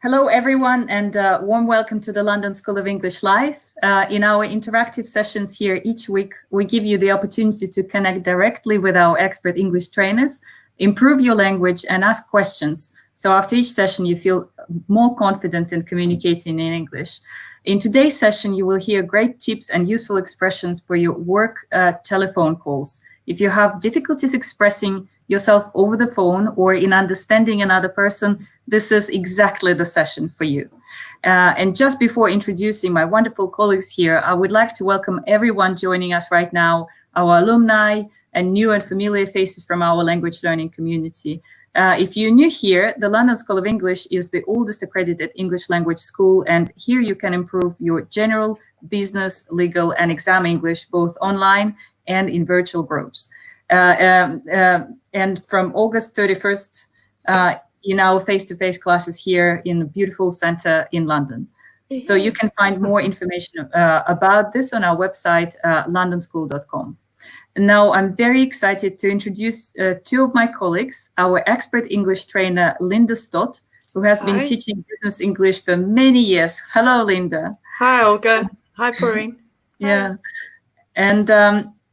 Hello, everyone, and warm welcome to the London School of English Live. In our interactive sessions here each week, we give you the opportunity to connect directly with our expert English trainers, improve your language, and ask questions. So after each session, you feel more confident in communicating in English. In today's session, you will hear great tips and useful expressions for your work telephone calls. If you have difficulties expressing yourself over the phone or in understanding another person, this is exactly the session for you. And just before introducing my wonderful colleagues here, I would like to welcome everyone joining us right now, our alumni and new and familiar faces from our language learning community. If you're new here, the London School of English is the oldest accredited English language school, and here you can improve your general, business, legal, and exam English both online and in virtual groups. And from August 31st, in our face-to-face classes here in the beautiful center in London. So you can find more information about this on our website, londonschool.com. Now, I'm very excited to introduce two of my colleagues, our expert English trainer, Linda Stott, who has been teaching business English for many years. Hello, Linda. Hi, Olga. Hi, Corinne. Yeah. And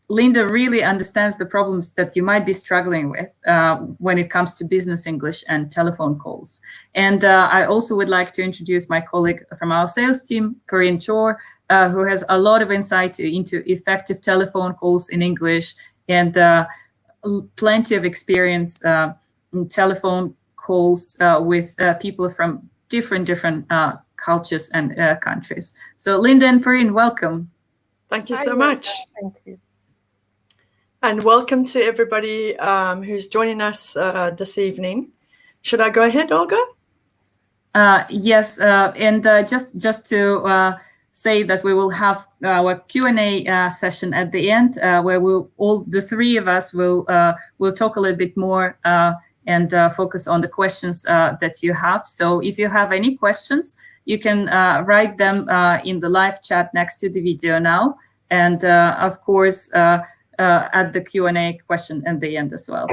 Linda really understands the problems that you might be struggling with when it comes to business English and telephone calls. And I also would like to introduce my colleague from our sales team, Corinne Chor, who has a lot of insight into effective telephone calls in English and plenty of experience in telephone calls with people from different cultures and countries. So Linda and Corinne, welcome. Thank you so much. Thank you. And welcome to everybody who's joining us this evening. Should I go ahead, Olga? Yes, and just to say that we will have our Q&A session at the end, where all the three of us will talk a little bit more and focus on the questions that you have. So if you have any questions, you can write them in the live chat next to the video now, and of course add the Q&A question at the end as well.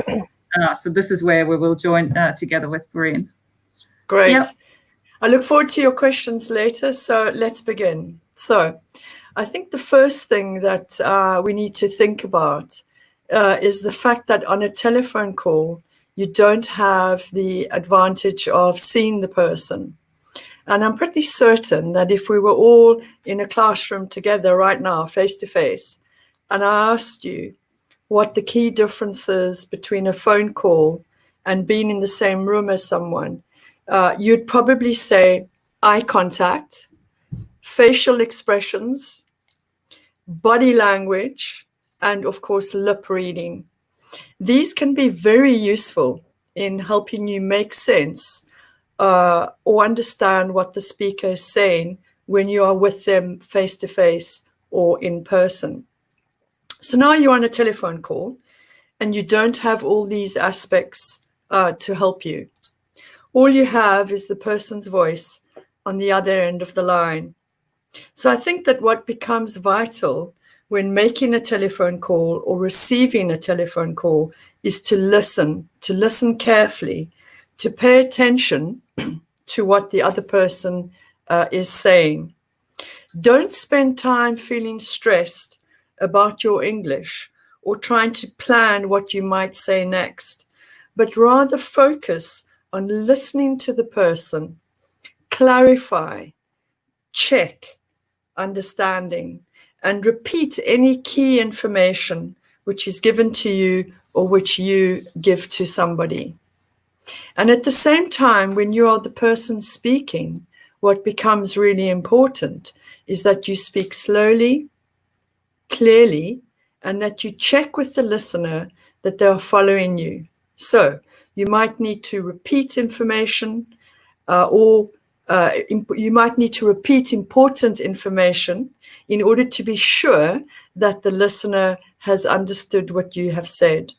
So this is where we will join together with Corinne. Great. Yep. I look forward to your questions later, so let's begin. So I think the first thing that we need to think about is the fact that on a telephone call, you don't have the advantage of seeing the person. And I'm pretty certain that if we were all in a classroom together right now, face to face, and I asked you what the key differences between a phone call and being in the same room as someone, you'd probably say eye contact, facial expressions, body language, and of course, lip reading. These can be very useful in helping you make sense or understand what the speaker is saying when you are with them face to face or in person. So now you're on a telephone call and you don't have all these aspects to help you. All you have is the person's voice on the other end of the line. So I think that what becomes vital when making a telephone call or receiving a telephone call is to listen carefully, to pay attention to what the other person is saying. Don't spend time feeling stressed about your English or trying to plan what you might say next, but rather focus on listening to the person, clarify, check, understanding, and repeat any key information which is given to you or which you give to somebody. And at the same time, when you are the person speaking, what becomes really important is that you speak slowly, clearly, and that you check with the listener that they are following you. So you might need to repeat information you might need to repeat important information in order to be sure that the listener has understood what you have said.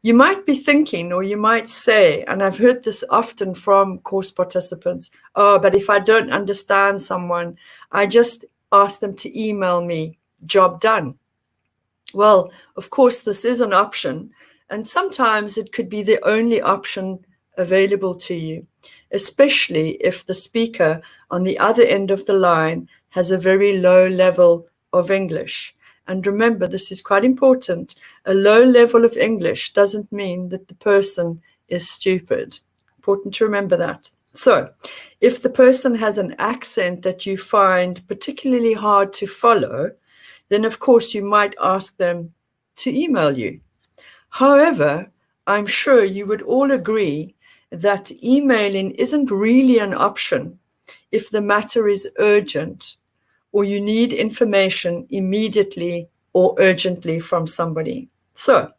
You might be thinking, or you might say, and I've heard this often from course participants, oh, but if I don't understand someone, I just ask them to email me, job done. Well, of course, this is an option, and sometimes it could be the only option available to you. especially if the speaker on the other end of the line has a very low level of English. And remember, this is quite important. A low level of English doesn't mean that the person is stupid. Important to remember that. So if the person has an accent that you find particularly hard to follow, then of course you might ask them to email you. However, I'm sure you would all agree that emailing isn't really an option if the matter is urgent or you need information immediately or urgently from somebody. So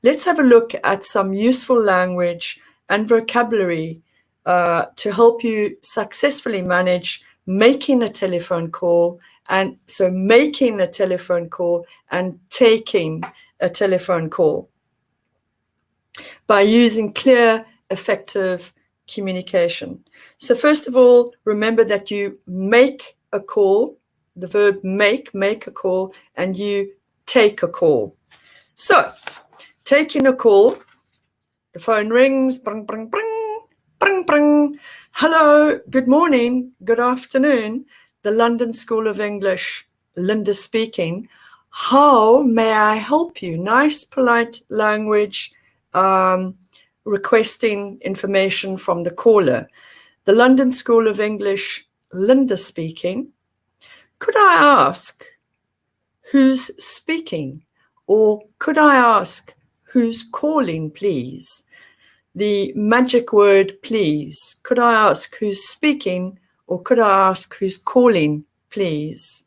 let's have a look at some useful language and vocabulary to help you successfully manage making a telephone call, and so making a telephone call and taking a telephone call by using clear, effective communication. So first of all, remember that you make a call, the verb make a call, and you take a call. So taking a call, the phone rings, bring, bring, bring, bring, bring. Hello, good morning, good afternoon. The London School of English, Linda speaking. How may I help you? Nice, polite language, requesting information from the caller. The London School of English, Linda speaking. Could I ask who's speaking? Or could I ask who's calling, please? The magic word, please. Could I ask who's speaking, or could I ask who's calling, please?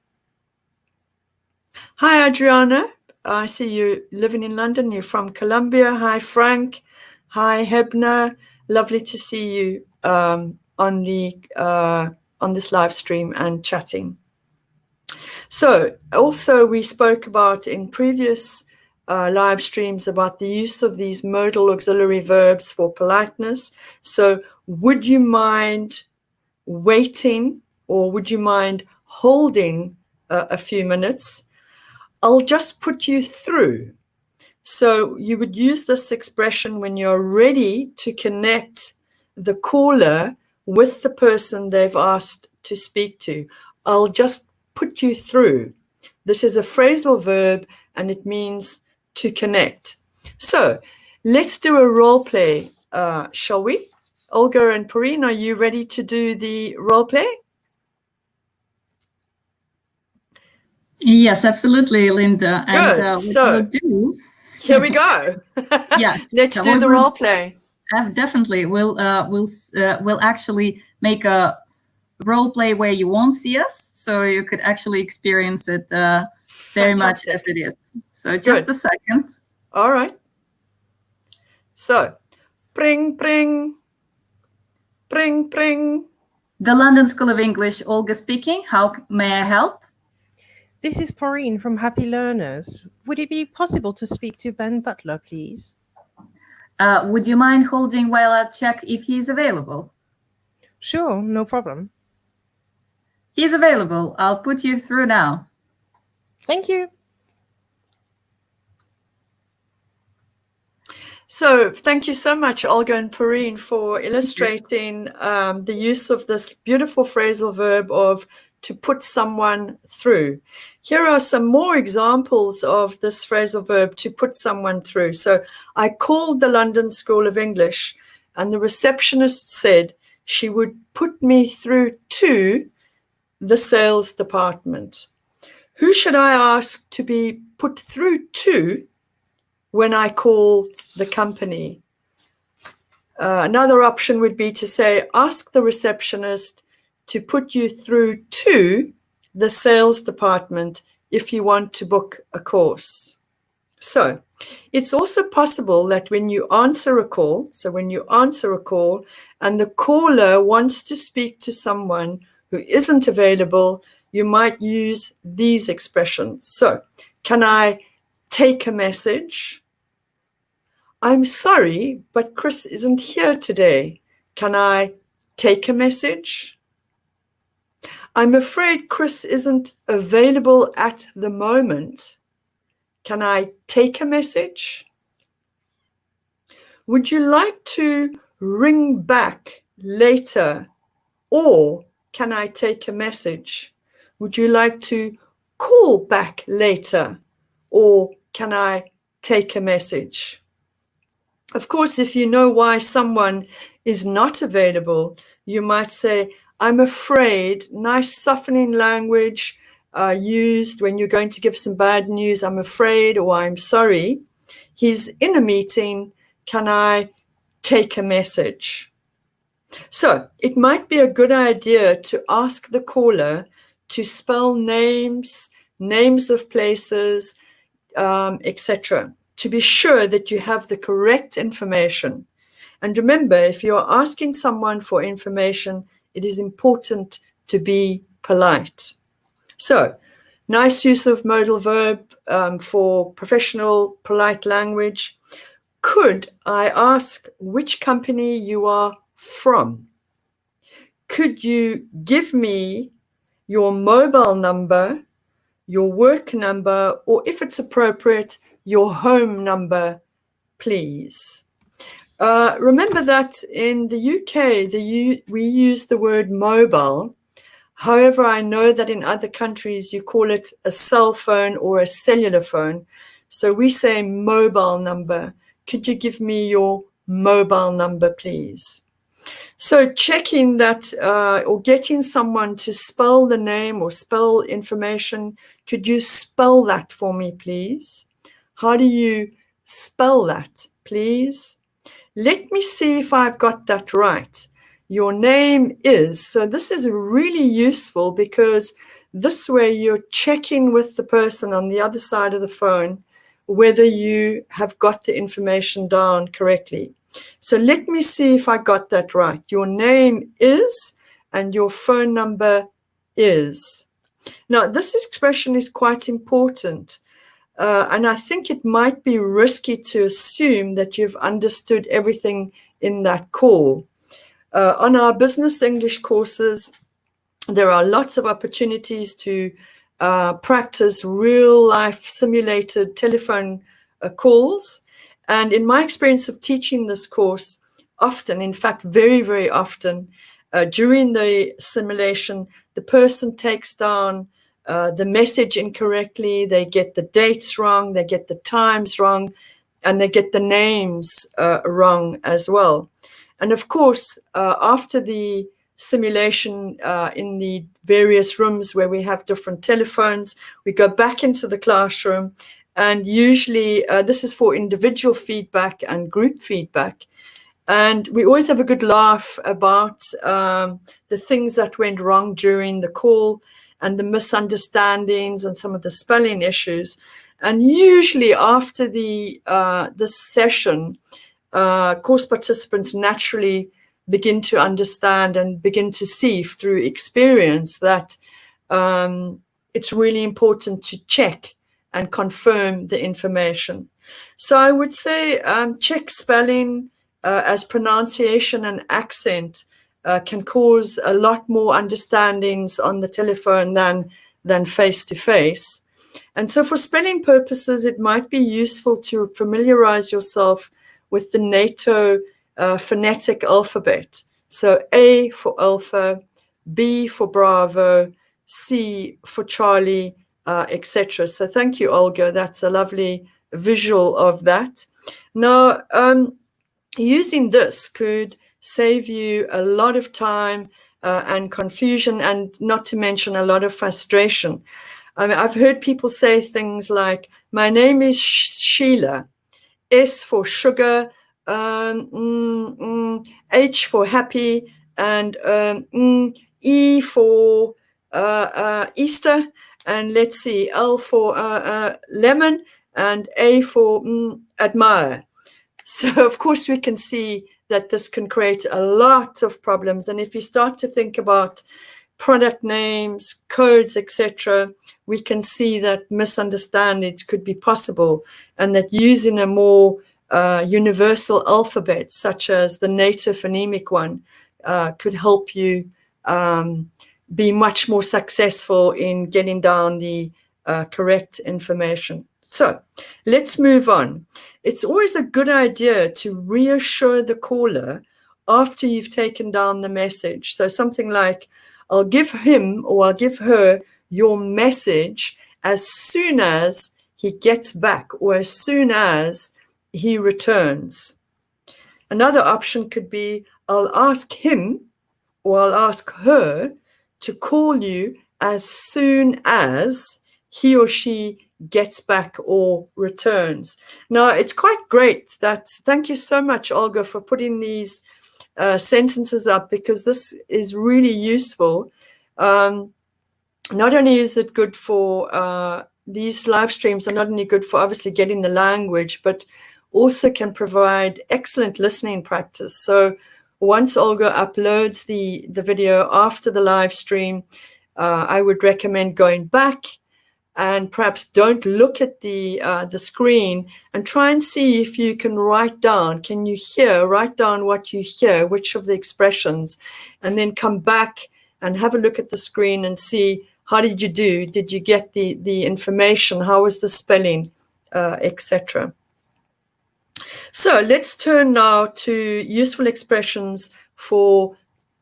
Hi, Adriana. I see you living in London. You're from Colombia. Hi, Frank. Hi, Hebner. Lovely to see you on this live stream and chatting. So also we spoke about in previous live streams about the use of these modal auxiliary verbs for politeness. So would you mind waiting, or would you mind holding a few minutes? I'll just put you through. So you would use this expression when you're ready to connect the caller with the person they've asked to speak to. I'll just put you through. This is a phrasal verb and it means to connect. So let's do a role play, shall we? Olga and Porine, are you ready to do the role play? Yes, absolutely, Linda. Good. And So what we'll do. Here we go. Yes. Let's do the role play. Definitely. We'll actually make a role play where you won't see us, so you could actually experience it very much as it is. So just a second. All right. So, pring, pring, pring, pring. The London School of English, Olga speaking. How may I help? This is Porine from Happy Learners. Would it be possible to speak to Ben Butler, please? Would you mind holding while I check if he's available? Sure, no problem. He's available. I'll put you through now. Thank you. So thank you so much, Olga and Porine, for illustrating the use of this beautiful phrasal verb of to put someone through. Here are some more examples of this phrasal verb, to put someone through. So I called the London School of English and the receptionist said she would put me through to the sales department. Who should I ask to be put through to when I call the company? Another option would be to say, ask the receptionist to put you through to the sales department if you want to book a course. So it's also possible that when you answer a call, and the caller wants to speak to someone who isn't available, you might use these expressions. So, can I take a message? I'm sorry, but Chris isn't here today. Can I take a message? I'm afraid Chris isn't available at the moment. Can I take a message? Would you like to ring back later, or can I take a message? Would you like to call back later, or can I take a message? Of course, if you know why someone is not available, you might say, I'm afraid. Nice softening language used when you're going to give some bad news. I'm afraid, or I'm sorry. He's in a meeting. Can I take a message? So it might be a good idea to ask the caller to spell names of places, etc., to be sure that you have the correct information. And remember, if you're asking someone for information, it is important to be polite. So, nice use of modal verb for professional, polite language. Could I ask which company you are from? Could you give me your mobile number, your work number, or if it's appropriate, your home number, please? Remember that in the UK, we use the word mobile. However, I know that in other countries, you call it a cell phone or a cellular phone. So we say mobile number. Could you give me your mobile number, please? So checking that or getting someone to spell the name or spell information, could you spell that for me, please? How do you spell that, please? Let me see if I've got that right. Your name is, so this is really useful because this way you're checking with the person on the other side of the phone whether you have got the information down correctly. So let me see if I got that right. Your name is and your phone number is. Now, this expression is quite important. And I think it might be risky to assume that you've understood everything in that call. On our business English courses, there are lots of opportunities to practice real-life simulated telephone calls. And in my experience of teaching this course, often, in fact, very, very often, during the simulation, the person takes down the message incorrectly, they get the dates wrong, they get the times wrong, and they get the names wrong as well. And of course, after the simulation in the various rooms where we have different telephones, we go back into the classroom, and usually this is for individual feedback and group feedback. And we always have a good laugh about the things that went wrong during the call and the misunderstandings and some of the spelling issues. And usually after this session, course participants naturally begin to understand and begin to see through experience that it's really important to check and confirm the information. So I would say check spelling as pronunciation and accent can cause a lot more understandings on the telephone than face-to-face. And so for spelling purposes, it might be useful to familiarize yourself with the NATO phonetic alphabet. So A for Alpha, B for Bravo, C for Charlie, etc. So thank you, Olga. That's a lovely visual of that. Now, using this could save you a lot of time and confusion, and not to mention a lot of frustration. I mean, I've heard people say things like, my name is Sheila, S for sugar, H for happy, and E for Easter, and let's see, L for lemon, and A for admire. So, of course, we can see that this can create a lot of problems. And if you start to think about product names, codes, etc., we can see that misunderstandings could be possible, and that using a more universal alphabet, such as the native phonemic one, could help you be much more successful in getting down the correct information. So let's move on. It's always a good idea to reassure the caller after you've taken down the message. So something like, I'll give him or I'll give her your message as soon as he gets back or as soon as he returns. Another option could be, I'll ask him or I'll ask her to call you as soon as he or she gets back or returns. Now, it's quite great that, thank you so much, Olga, for putting these sentences up, because this is really useful. Not only is it good for these live streams are not only good for obviously getting the language, but also can provide excellent listening practice. So once Olga uploads the video after the live stream, I would recommend going back and perhaps don't look at the screen and try and see if you can write down. Can you write down what you hear, which of the expressions, and then come back and have a look at the screen and see, how did you do? Did you get the information? How was the spelling, etc. So let's turn now to useful expressions for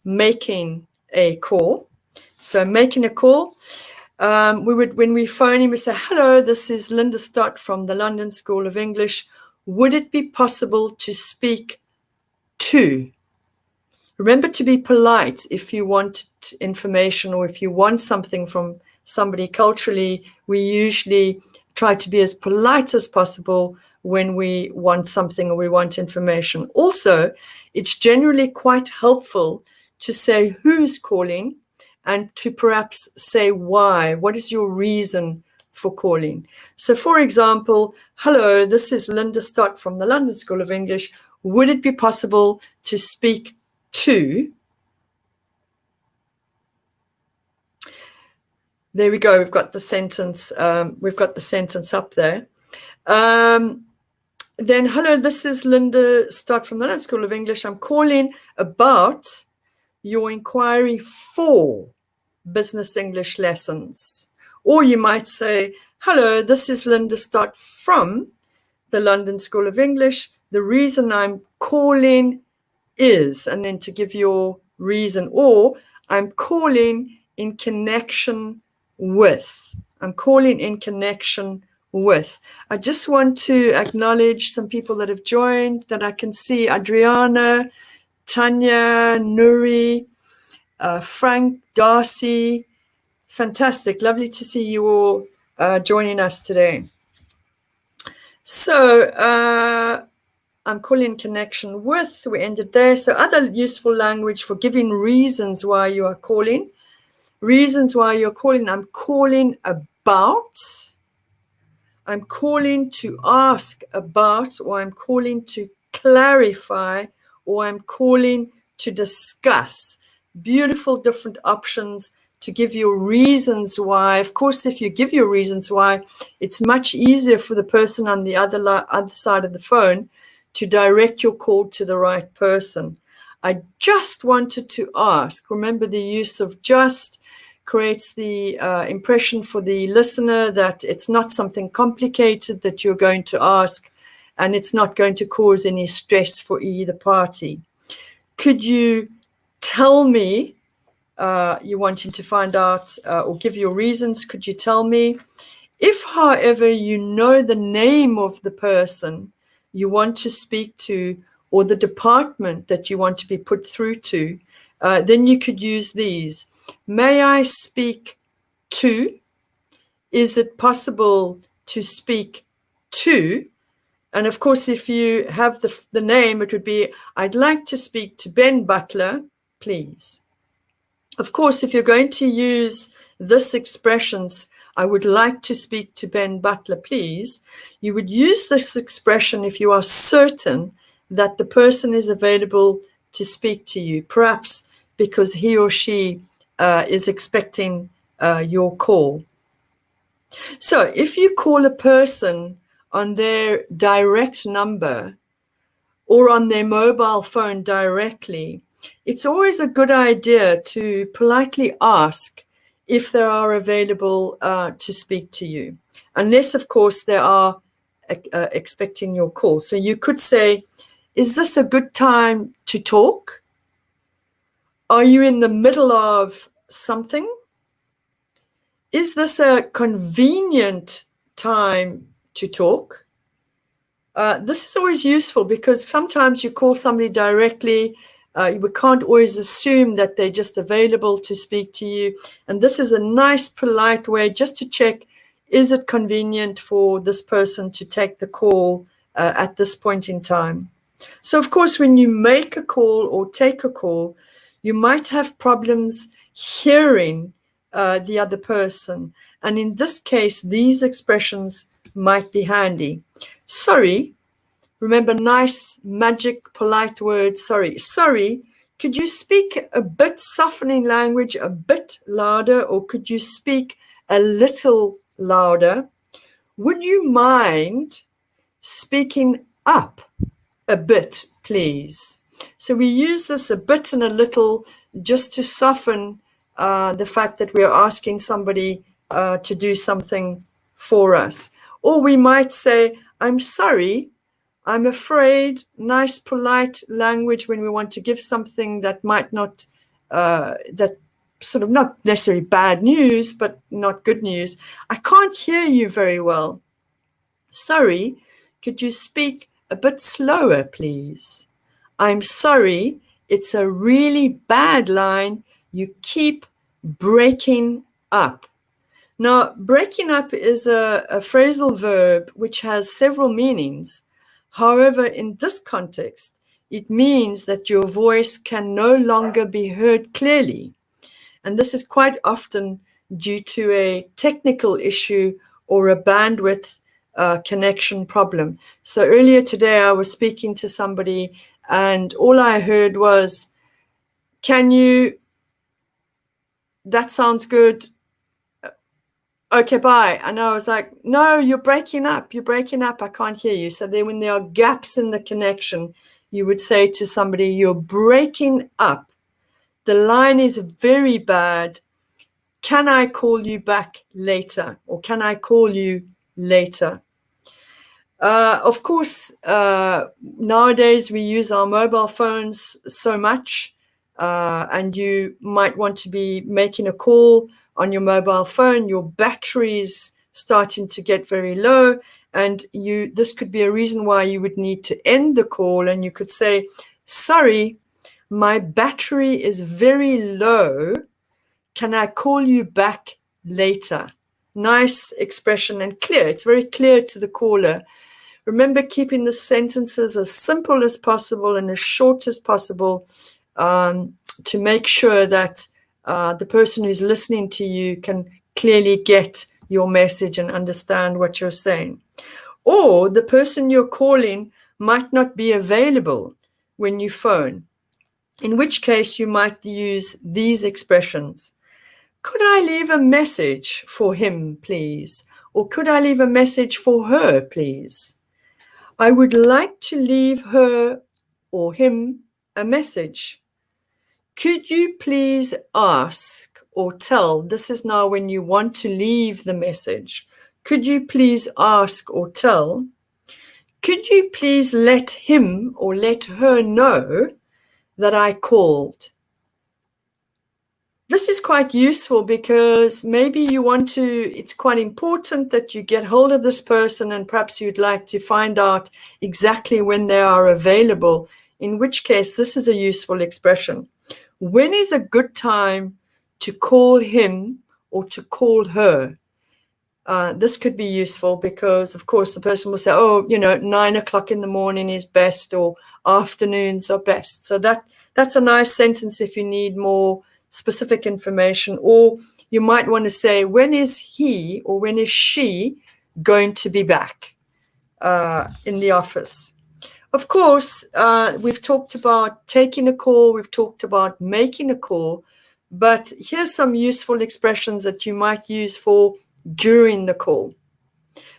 making a call. So making a call, when we phone him, we say, hello, this is Linda Stott from the London School of English. Would it be possible to speak to? Remember to be polite if you want information or if you want something from somebody. Culturally, we usually try to be as polite as possible when we want something or we want information. Also, it's generally quite helpful to say who's calling and to perhaps say why. What is your reason for calling? So, for example, hello, this is Linda Stott from the London School of English. Would it be possible to speak to? There we go. We've got the sentence. We've got the sentence up there. Then, hello, this is Linda Stott from the London School of English. I'm calling about your inquiry for business English lessons. Or you might say, hello, this is Linda Stott from the London School of English. The reason I'm calling is, and then to give your reason, or I'm calling in connection with. I'm calling in connection with. I just want to acknowledge some people that have joined that I can see: Adriana, Tanya, Nuri, Frank, Darcy. Fantastic. Lovely to see you all joining us today. So I'm calling in connection with. We ended there. So other useful language for giving reasons why you are calling. Reasons why you're calling. I'm calling about. I'm calling to ask about, or I'm calling to clarify, or I'm calling to discuss. Beautiful different options to give you reasons why. Of course, if you give your reasons why, it's much easier for the person on the other side of the phone to direct your call to the right person. I just wanted to ask, remember the use of just creates the impression for the listener that it's not something complicated that you're going to ask, and it's not going to cause any stress for either party. Could you tell me, you're wanting to find out or give your reasons, could you tell me? If, however, you know the name of the person you want to speak to or the department that you want to be put through to, then you could use these. May I speak to? Is it possible to speak to? And of course, if you have the name, it would be, I'd like to speak to Ben Butler, please. Of course, if you're going to use this expressions, I would like to speak to Ben Butler, please, you would use this expression if you are certain that the person is available to speak to you, perhaps because he or she is expecting your call. So if you call a person on their direct number or on their mobile phone directly, it's always a good idea to politely ask if they are available to speak to you, unless, of course, they are expecting your call. So you could say, is this a good time to talk? Are you in the middle of something? Is this a convenient time to talk? This is always useful because sometimes you call somebody directly. We can't always assume that they're just available to speak to you. And this is a nice, polite way just to check, is it convenient for this person to take the call at this point in time? So, of course, when you make a call or take a call, you might have problems hearing the other person. And in this case, these expressions might be handy. Sorry, remember, nice, magic, polite words. Sorry. Sorry, could you speak a bit softening language, a bit louder, or could you speak a little louder? Would you mind speaking up a bit, please? So we use this a bit and a little just to soften the fact that we're asking somebody to do something for us. Or we might say, I'm sorry, I'm afraid. Nice, polite language when we want to give something that might not, that sort of not necessarily bad news, but not good news. I can't hear you very well. Sorry, could you speak a bit slower, please? I'm sorry, it's a really bad line. You keep breaking up. Now, breaking up is a phrasal verb which has several meanings. However, in this context, it means that your voice can no longer be heard clearly. And this is quite often due to a technical issue or a bandwidth connection problem. So earlier today, I was speaking to somebody and all I heard was, that sounds good. Okay, bye. And I was like, no, you're breaking up. You're breaking up. I can't hear you. So then when there are gaps in the connection, you would say to somebody, you're breaking up. The line is very bad. Can I call you back later? Or can I call you later? Of course, nowadays we use our mobile phones so much, and you might want to be making a call on your mobile phone. Your battery's starting to get very low, and this could be a reason why you would need to end the call, and you could say, sorry, my battery is very low. Can I call you back later? Nice expression and clear. It's very clear to the caller. Remember, keeping the sentences as simple as possible and as short as possible to make sure that the person who's listening to you can clearly get your message and understand what you're saying. Or the person you're calling might not be available when you phone, in which case you might use these expressions. Could I leave a message for him, please? Or could I leave a message for her, please? I would like to leave her or him a message. Could you please ask or tell? This is now when you want to leave the message. Could you please ask or tell? Could you please let him or let her know that I called? This is quite useful because maybe you want to, it's quite important that you get hold of this person and perhaps you'd like to find out exactly when they are available, in which case this is a useful expression. When is a good time to call him or to call her? This could be useful because, of course, the person will say, 9 o'clock in the morning is best or afternoons are best. So that's a nice sentence if you need more specific information. Or you might want to say, when is he or when is she going to be back in the office? Of course, we've talked about taking a call, we've talked about making a call, but here's some useful expressions that you might use for during the call.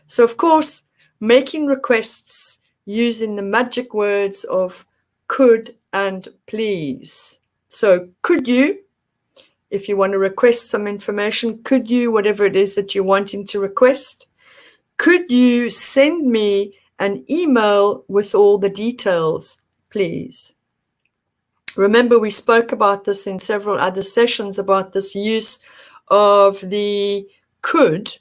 So, of course, making requests using the magic words of could and please. So, could you? If you want to request some information, could you, whatever it is that you're wanting to request, could you send me an email with all the details, please? Remember, we spoke about this in several other sessions about this use of the could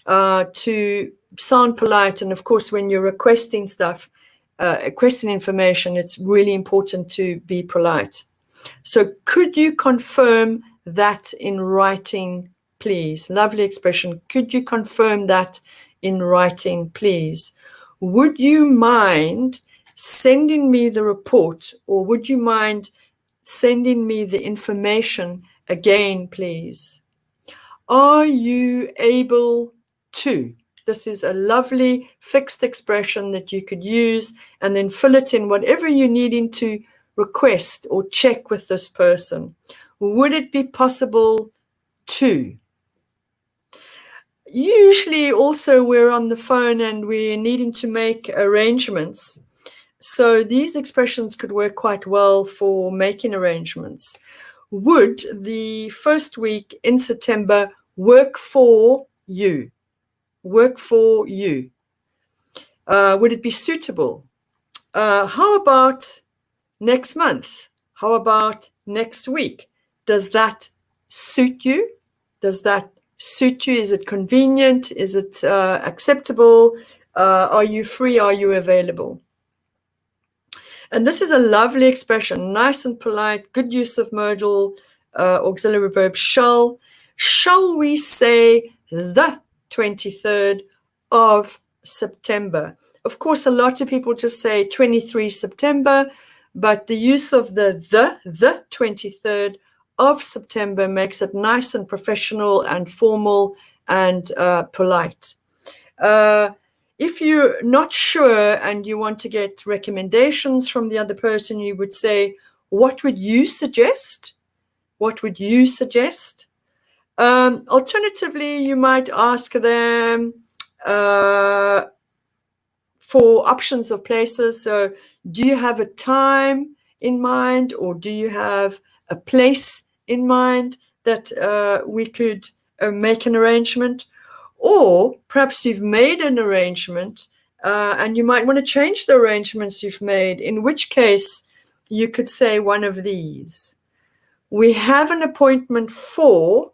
to sound polite. And of course, when you're requesting stuff, requesting information, it's really important to be polite. So could you confirm that in writing, please? Lovely expression. Could you confirm that in writing, please? Would you mind sending me the report, or would you mind sending me the information again, please? Are you able to? This is a lovely fixed expression that you could use and then fill it in whatever you're needing to request or check with this person. Would it be possible to? Usually also we're on the phone and we're needing to make arrangements. So these expressions could work quite well for making arrangements. Would the first week in September work for you? Work for you. Would it be suitable? How about next month? How about next week? Does that suit you? Does that suit you? Is it convenient? Is it acceptable? Are you free? Are you available? And this is a lovely expression, nice and polite, good use of modal auxiliary verb shall. Shall we say the 23rd of September? Of course, a lot of people just say 23 September, but the use of the 23rd of September makes it nice and professional and formal and polite. If you're not sure and you want to get recommendations from the other person, you would say, what would you suggest? What would you suggest? Alternatively, you might ask them for options of places. So do you have a time in mind, or do you have a place in mind that we could make an arrangement? Or perhaps you've made an arrangement and you might want to change the arrangements you've made, in which case you could say one of these. We have an appointment for,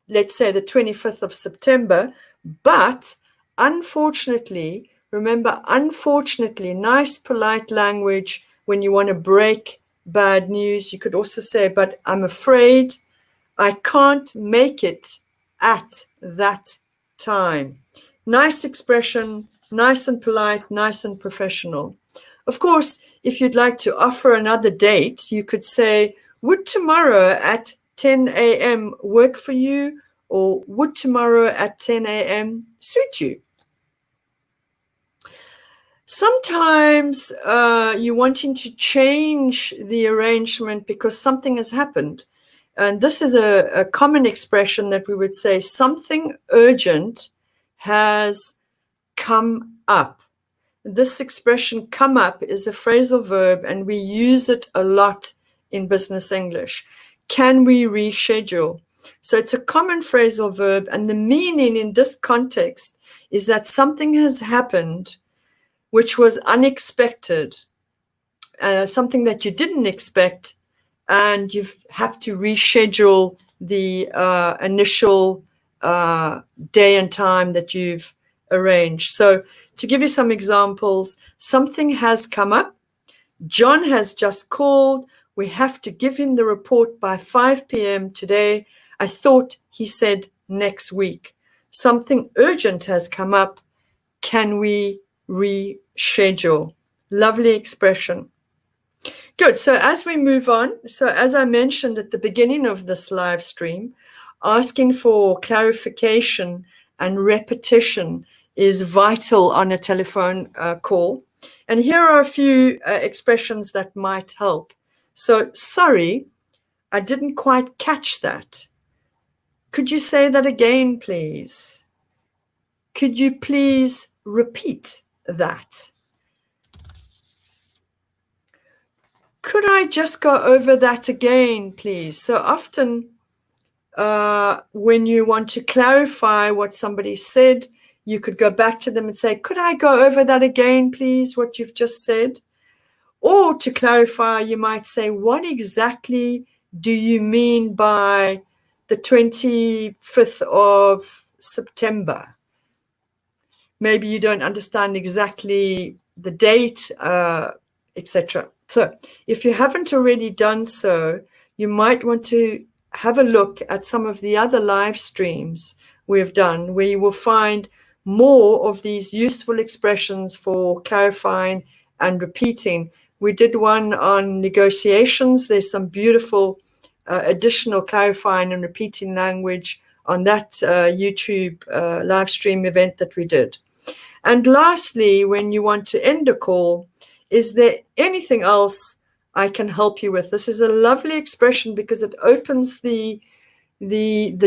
let's say, the 25th of September, but unfortunately, remember, unfortunately, nice, polite language when you want to break bad news. You could also say, but I'm afraid I can't make it at that time. Nice expression, nice and polite, nice and professional. Of course, if you'd like to offer another date, you could say, would tomorrow at 10 a.m. work for you? Or would tomorrow at 10 a.m. suit you? Sometimes you're wanting to change the arrangement because something has happened. And this is a common expression that we would say, something urgent has come up. This expression, come up, is a phrasal verb, and we use it a lot in business English. Can we reschedule? So it's a common phrasal verb, and the meaning in this context is that something has happened which was unexpected, something that you didn't expect, and you have to reschedule the initial day and time that you've arranged. So to give you some examples, something has come up. John has just called. We have to give him the report by 5 p.m. today. I thought he said next week. Something urgent has come up. Can we reschedule? Lovely expression. Good. So as we move on, so as I mentioned at the beginning of this live stream, asking for clarification and repetition is vital on a telephone call. And here are a few expressions that might help. So, sorry, I didn't quite catch that. Could you say that again, please? Could you please repeat that? Could I just go over that again, please? So often when you want to clarify what somebody said, you could go back to them and say, could I go over that again, please, what you've just said? Or to clarify, you might say, what exactly do you mean by the 25th of September? Maybe you don't understand exactly the date, etc. So if you haven't already done so, you might want to have a look at some of the other live streams we've done, where you will find more of these useful expressions for clarifying and repeating. We did one on negotiations. There's some beautiful additional clarifying and repeating language on that YouTube live stream event that we did. And lastly, when you want to end a call, is there anything else I can help you with? This is a lovely expression because it opens the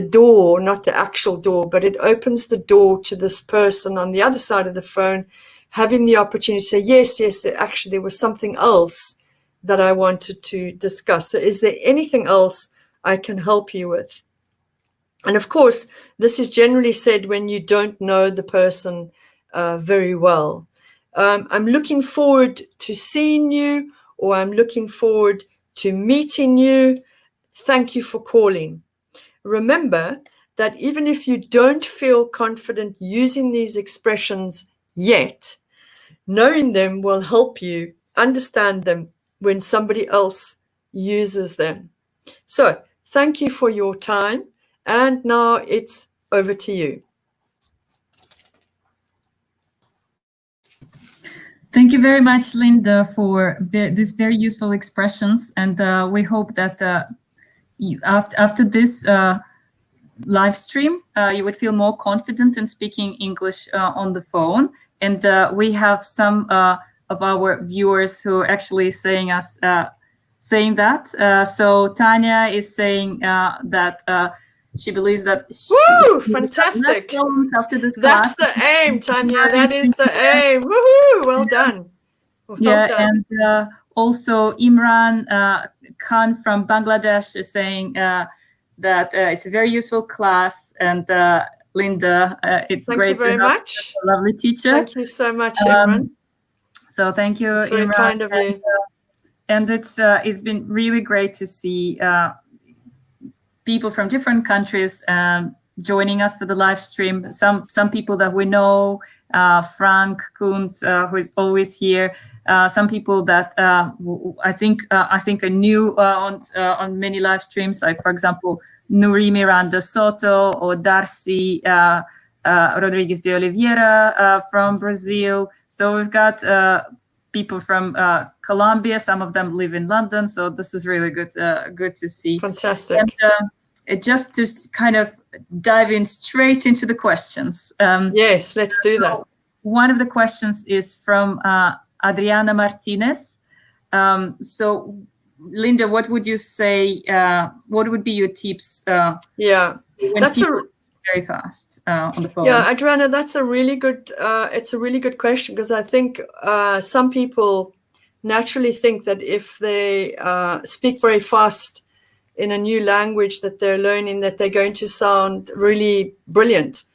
door, not the actual door, but it opens the door to this person on the other side of the phone, having the opportunity to say, yes, actually, there was something else that I wanted to discuss. So is there anything else I can help you with? And of course, this is generally said when you don't know the person very well. I'm looking forward to seeing you, or I'm looking forward to meeting you. Thank you for calling. Remember that even if you don't feel confident using these expressions yet, knowing them will help you understand them when somebody else uses them. So thank you for your time. And now it's over to you. Thank you very much, Linda, for these very useful expressions. And we hope that after this live stream, you would feel more confident in speaking English on the phone. And we have some of our viewers who are actually saying that. So Tanya is saying that she believes that fantastic. After this class. That's the aim, Tanya. That is the aim. Woohoo! Well done. Well done. And also Imran Khan from Bangladesh is saying that it's a very useful class. And Linda, it's great to have a lovely teacher. Thank you so much, Imran. So thank you, it's very Imran. Kind of you. And it's been really great to see people from different countries joining us for the live stream. Some people that we know, Frank Kunz, who is always here. Some people that I think are new on many live streams, like for example Nuri Miranda Soto or Darcy Rodriguez de Oliveira from Brazil. So we've got people from Colombia. Some of them live in London, so this is really good to see. Fantastic. And just to kind of dive in straight into the questions. Yes, let's do that. One of the questions is from Adriana Martinez. So, Linda, what would you say? What would be your tips? That's very fast on the phone. Yeah, Adriana, that's a really good. It's a really good question because I think some people naturally think that if they speak very fast in a new language that they're learning, that they're going to sound really brilliant.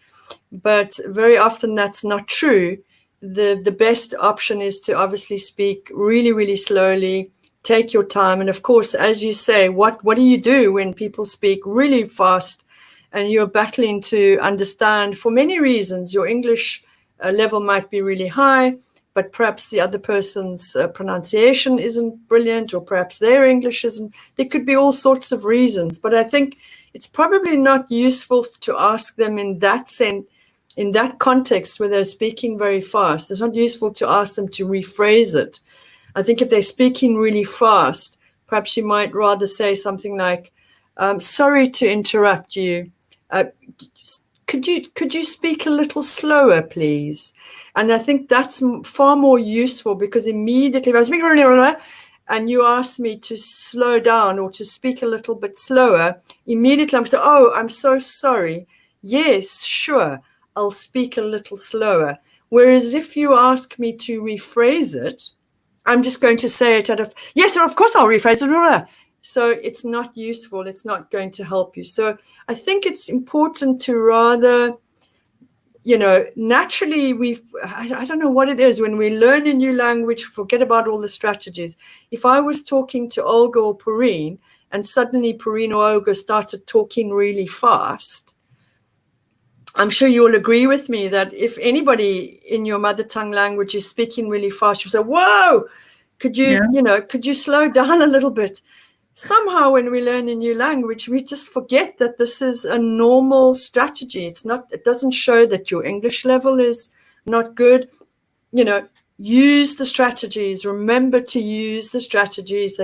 But very often that's not true. The best option is to obviously speak really, really slowly, take your time. And of course, as you say, what do you do when people speak really fast and you're battling to understand for many reasons? Your English level might be really high, but perhaps the other person's pronunciation isn't brilliant, or perhaps their English isn't. There could be all sorts of reasons. But I think it's probably not useful to ask them in that sense, in that context where they're speaking very fast. It's not useful to ask them to rephrase it. I think if they're speaking really fast, perhaps you might rather say something like, sorry to interrupt you. Could you speak a little slower, please? And I think that's far more useful, because immediately if I was speaking really and you ask me to slow down or to speak a little bit slower, immediately I'm saying, oh, I'm so sorry. Yes, sure, I'll speak a little slower. Whereas if you ask me to rephrase it, I'm just going to say it out of, yes, of course I'll rephrase it. So it's not useful. It's not going to help you. So I think it's important to rather, naturally I don't know what it is. When we learn a new language, forget about all the strategies. If I was talking to Olga or Porine, and suddenly Porine or Olga started talking really fast, I'm sure you'll agree with me that if anybody in your mother tongue language is speaking really fast, you'll say, whoa, could you slow down a little bit? Somehow when we learn a new language, we just forget that this is a normal strategy. It doesn't show that your English level is not good. Use the strategies. Remember to use the strategies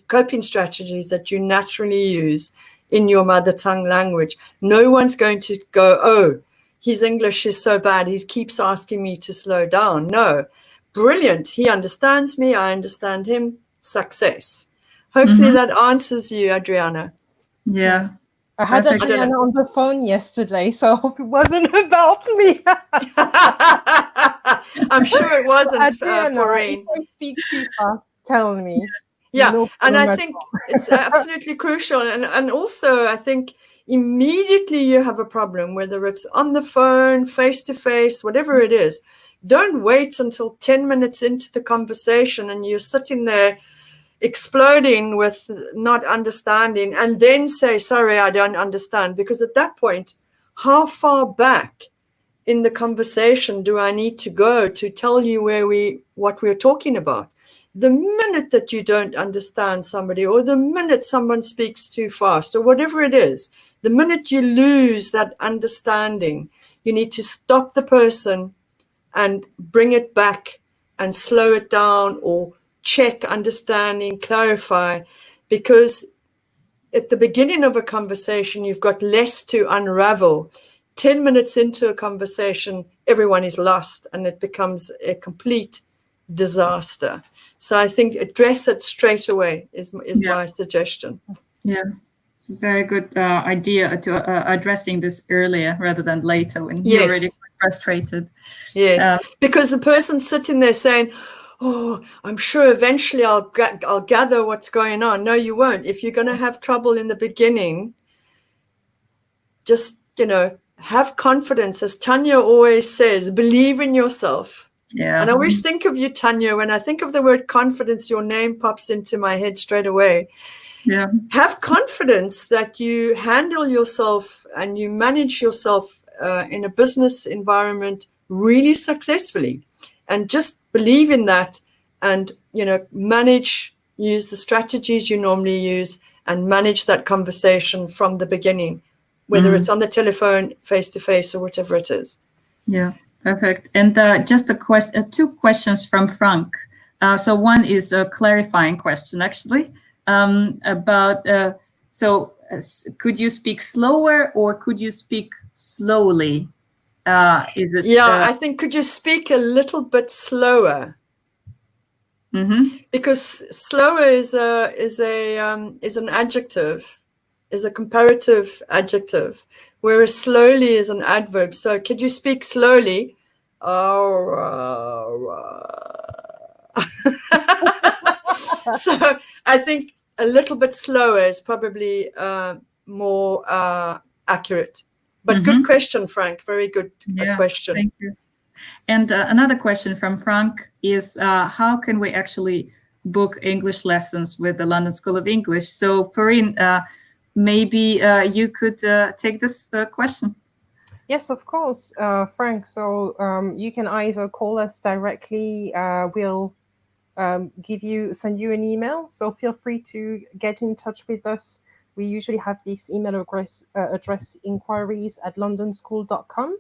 coping strategies that you naturally use in your mother tongue language. No one's going to go, oh, his English is so bad, he keeps asking me to slow down. No, brilliant. He understands me, I understand him. Success. Hopefully that answers you, Adriana. Yeah. I had Adriana on the phone yesterday, so I hope it wasn't about me. I'm sure it wasn't, Adriana, Porine. if I speak too fast, tell me. Yeah, no and I think it's absolutely crucial. And also, I think immediately you have a problem, whether it's on the phone, face-to-face, whatever it is. Don't wait until 10 minutes into the conversation and you're sitting there exploding with not understanding and then say, sorry, I don't understand. Because at that point, how far back in the conversation do I need to go to tell you what we're talking about? The minute that you don't understand somebody, or the minute someone speaks too fast, or whatever it is, the minute you lose that understanding, you need to stop the person and bring it back and slow it down, or check understanding, clarify, because at the beginning of a conversation, you've got less to unravel. 10 minutes into a conversation, everyone is lost and it becomes a complete disaster. So I think address it straight away is my suggestion. Yeah, it's a very good idea to addressing this earlier rather than later when you're already frustrated. Yes, because the person sitting there saying, oh, I'm sure eventually I'll gather what's going on. No, you won't. If you're going to have trouble in the beginning, just, have confidence. As Tanya always says, believe in yourself. Yeah. And I always think of you, Tanya. When I think of the word confidence, your name pops into my head straight away. Yeah. Have confidence that you handle yourself and you manage yourself in a business environment really successfully. And just believe in that and, use the strategies you normally use and manage that conversation from the beginning, whether it's on the telephone, face-to-face, or whatever it is. Yeah. Perfect. And just two questions from Frank. So one is a clarifying question, actually, about, could you speak slower or could you speak slowly? Is it? Yeah, I think could you speak a little bit slower? Mm-hmm. Because slower is an adjective, is a comparative adjective, whereas slowly is an adverb. So could you speak slowly? So I think a little bit slower is probably more accurate. But good question, Frank. Very good question. Thank you. And another question from Frank is, how can we actually book English lessons with the London School of English? So, Porine, maybe you could take this question. Yes, of course, Frank. So you can either call us directly. We'll send you an email. So feel free to get in touch with us. We usually have this email address inquiries@londonschool.com.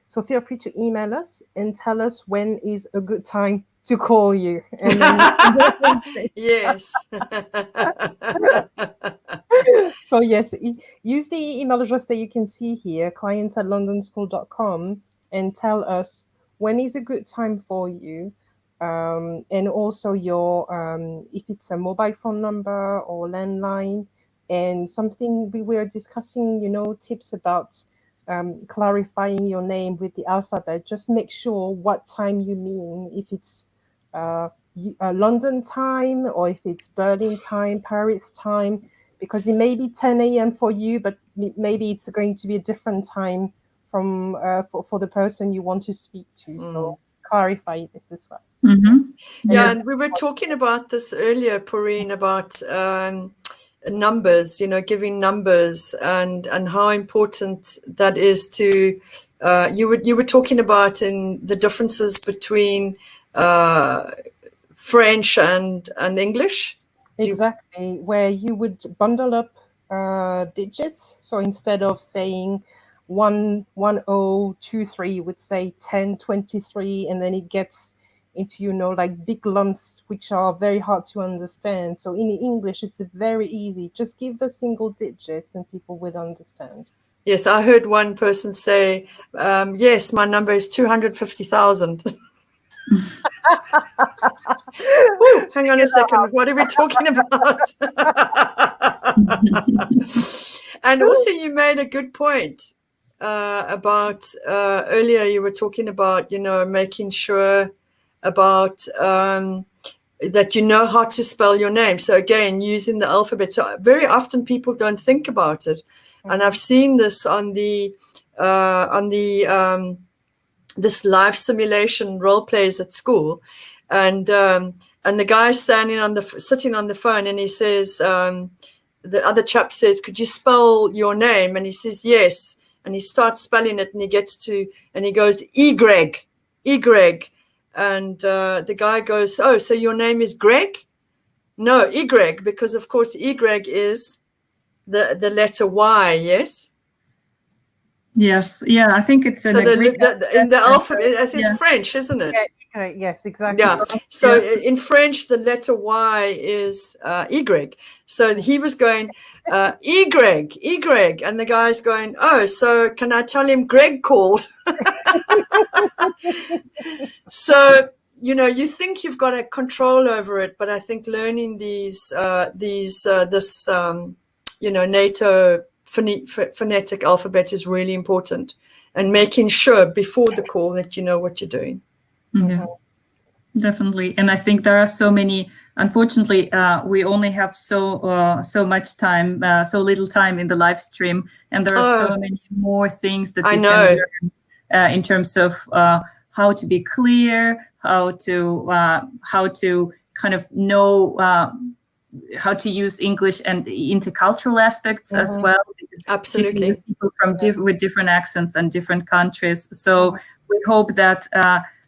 So feel free to email us and tell us when is a good time to call you. And then yes. So yes, use the email address that you can see here, clients@londonschool.com, and tell us when is a good time for you. And also your if it's a mobile phone number or landline, and something we were discussing, tips about clarifying your name with the alphabet. Just make sure what time you mean, if it's London time or if it's Berlin time, Paris time, because it may be 10 a.m. for you, but maybe it's going to be a different time from for the person you want to speak to. So clarify this as well. Yeah, and we were talking about this earlier, Poreen, about numbers, giving numbers and how important that is to, you were talking about in the differences between French and English. Exactly, where you would bundle up digits. So instead of saying 11023, you would say 1023, and then it gets into like big lumps which are very hard to understand. So in English it's very easy, just give the single digits and people will understand. Yes, I heard one person say, yes, my number is 250,000. Ooh, hang on a second, what are we talking about? And also you made a good point about earlier you were talking about, making sure about that you know how to spell your name. So again, using the alphabet. So very often people don't think about it. And I've seen this on the this live simulation role plays at school, and the guy's sitting on the phone, and he says, the other chap says, could you spell your name? And he says, yes. And he starts spelling it, and he goes, Y. And the guy goes, oh, so your name is Greg? No, Y, because of course Y is the letter Y, yes? Yes, yeah, I think it's in the alphabet. It's French, isn't it? Yeah, yes, exactly. Yeah. So in French, the letter Y is Y. So he was going Y, and the guy's going, oh, so can I tell him Greg called? So you think you've got a control over it, but I think learning this NATO phonetic alphabet is really important, and making sure before the call that you know what you're doing. Yeah, definitely. And I think there are so many, unfortunately, we only have so much time, so little time in the live stream, and there are so many more things that we can learn in terms of how to be clear, how to kind of know how to use English and intercultural aspects as well. Absolutely. People from with different accents and different countries. So we hope that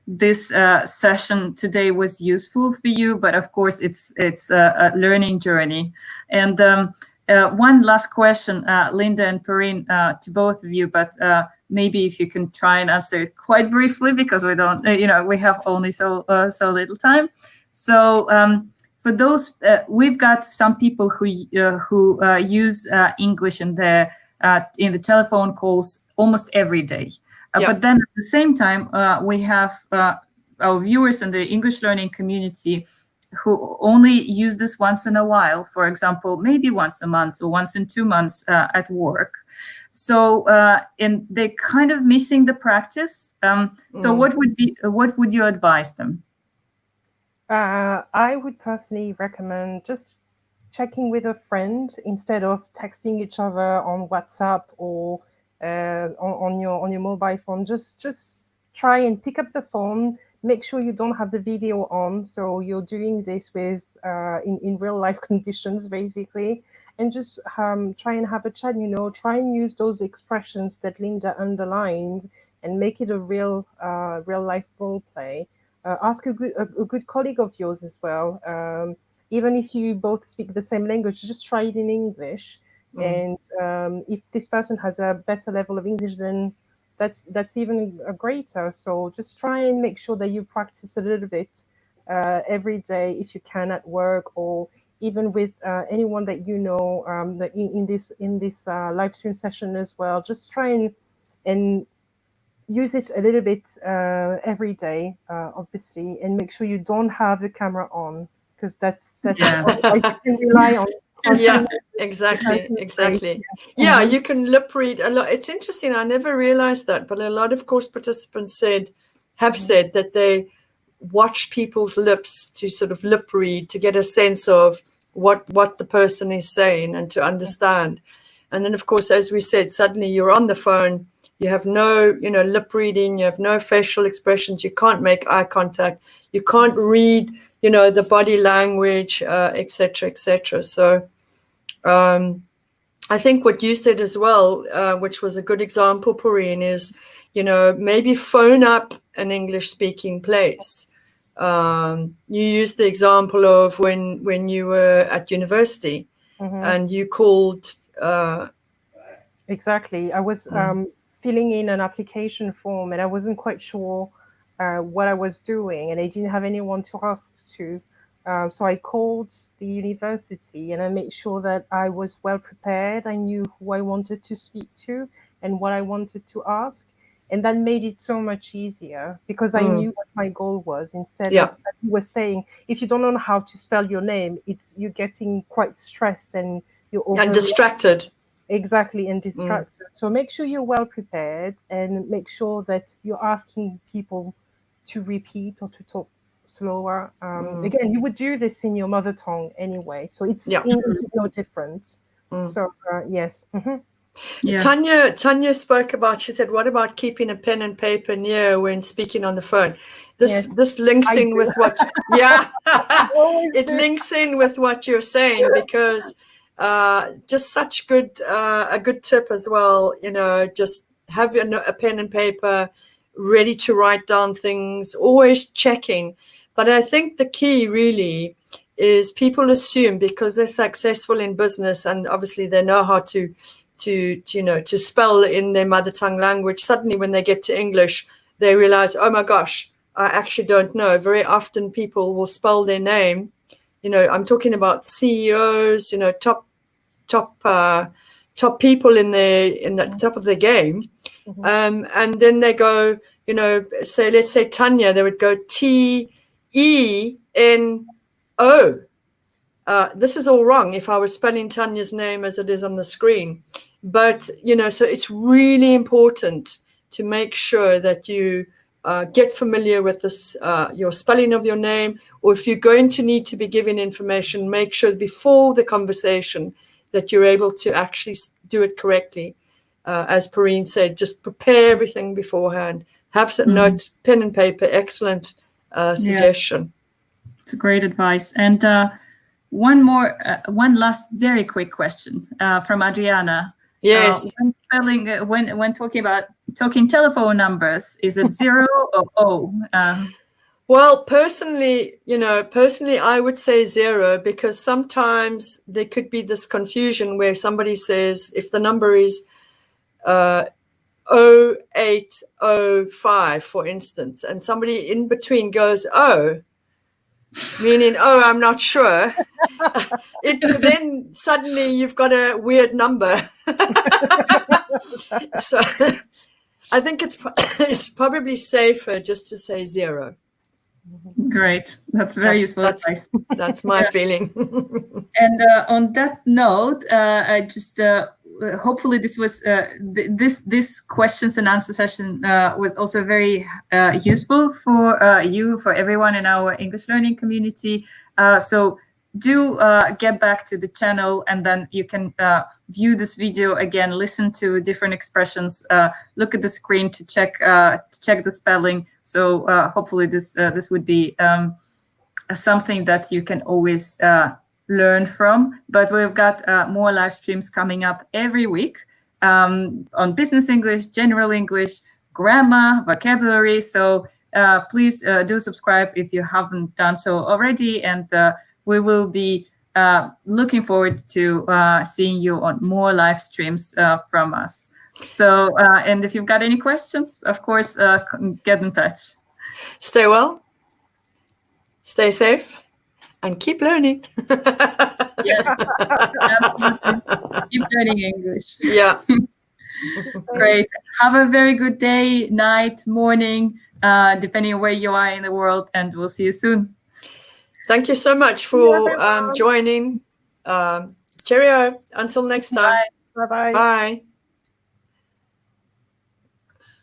this session today was useful for you, but of course it's a learning journey. And one last question, Linda and Poreen, to both of you, but maybe if you can try and answer it quite briefly, because we don't, we have only so little time. So for those, we've got some people who use English in the telephone calls almost every day. But then at the same time, we have our viewers in the English learning community who only use this once in a while, for example, maybe once a month or once in 2 months at work. So, and they're kind of missing the practice. So what would you advise them? I would personally recommend just checking with a friend instead of texting each other on WhatsApp or on your mobile phone. Just try and pick up the phone. Make sure you don't have the video on, so you're doing this with in real life conditions basically, and just try and have a chat. Try and use those expressions that Linda underlined and make it a real life role play. Ask a good colleague of yours as well. Even if you both speak the same language, just try it in English. And if this person has a better level of English, then that's even greater. So just try and make sure that you practice a little bit every day if you can at work, or even with anyone that that in this live stream session as well. Just try and use it a little bit every day, obviously, and make sure you don't have the camera on, because that's you can rely on. Exactly. Yeah, you can lip read a lot. It's interesting. I never realized that, but a lot of course participants have said that they watch people's lips to sort of lip read to get a sense of what the person is saying and to understand. And then, of course, as we said, suddenly you're on the phone You have no, lip reading. You have no facial expressions. You can't make eye contact. You can't read, the body language, et cetera, et cetera. So I think what you said as well, which was a good example, Poreen, is, maybe phone up an English-speaking place. You used the example of when you were at university and you called. Exactly. I was filling in an application form and I wasn't quite sure what I was doing, and I didn't have anyone to ask to. So I called the university and I made sure that I was well prepared. I knew who I wanted to speak to and what I wanted to ask. And that made it so much easier because I knew what my goal was, instead of, like you were saying, if you don't know how to spell your name, you're getting quite stressed and you're and distracted. Exactly, and distracted. So make sure you're well prepared and make sure that you're asking people to repeat or to talk slower. Again, you would do this in your mother tongue anyway, so it's English is no different. So yes. Tanya spoke about, she said, what about keeping a pen and paper near when speaking on the phone? This links in with what it links in with what you're saying, because just such a good tip as well, just have a pen and paper ready to write down things, always checking. But I think the key really is people assume because they're successful in business and obviously they know how to spell in their mother tongue language. Suddenly when they get to English, they realize, oh my gosh, I actually don't know. Very often people will spell their name. I'm talking about CEOs, top people in the top of the game. And then they go, let's say Tanya, they would go TENO. This is all wrong if I was spelling Tanya's name as it is on the screen. But, so it's really important to make sure that you get familiar with this, your spelling of your name, or if you're going to need to be given information, make sure before the conversation that you're able to actually do it correctly. As Poreen said, just prepare everything beforehand. Have some note, pen and paper. Excellent suggestion. It's a great advice. And one last very quick question from Adriana. Yes. When talking telephone numbers, is it 0 or O? Well, personally, I would say 0, because sometimes there could be this confusion where somebody says, if the number is 0805, for instance, and somebody in between goes, oh, meaning, oh, I'm not sure. Then suddenly you've got a weird number. So I think it's probably safer just to say 0. Great. That's very useful advice. That's my feeling. And on that note, I just hopefully this was this questions and answer session was also very useful for for everyone in our English learning community. So do get back to the channel, and then you can view this video again, listen to different expressions, look at the screen to check the spelling. So hopefully this would be something that you can always learn from. But we've got more live streams coming up every week on business English, general English, grammar, vocabulary. So please do subscribe if you haven't done so already, and we will be looking forward to seeing you on more live streams from us. So, and if you've got any questions, of course, get in touch. Stay well, stay safe, and keep learning. Yes, keep learning English. Yeah. Great. Have a very good day, night, morning, depending on where you are in the world, and we'll see you soon. Thank you so much for joining. Cheerio. Until next time. Bye-bye. Bye.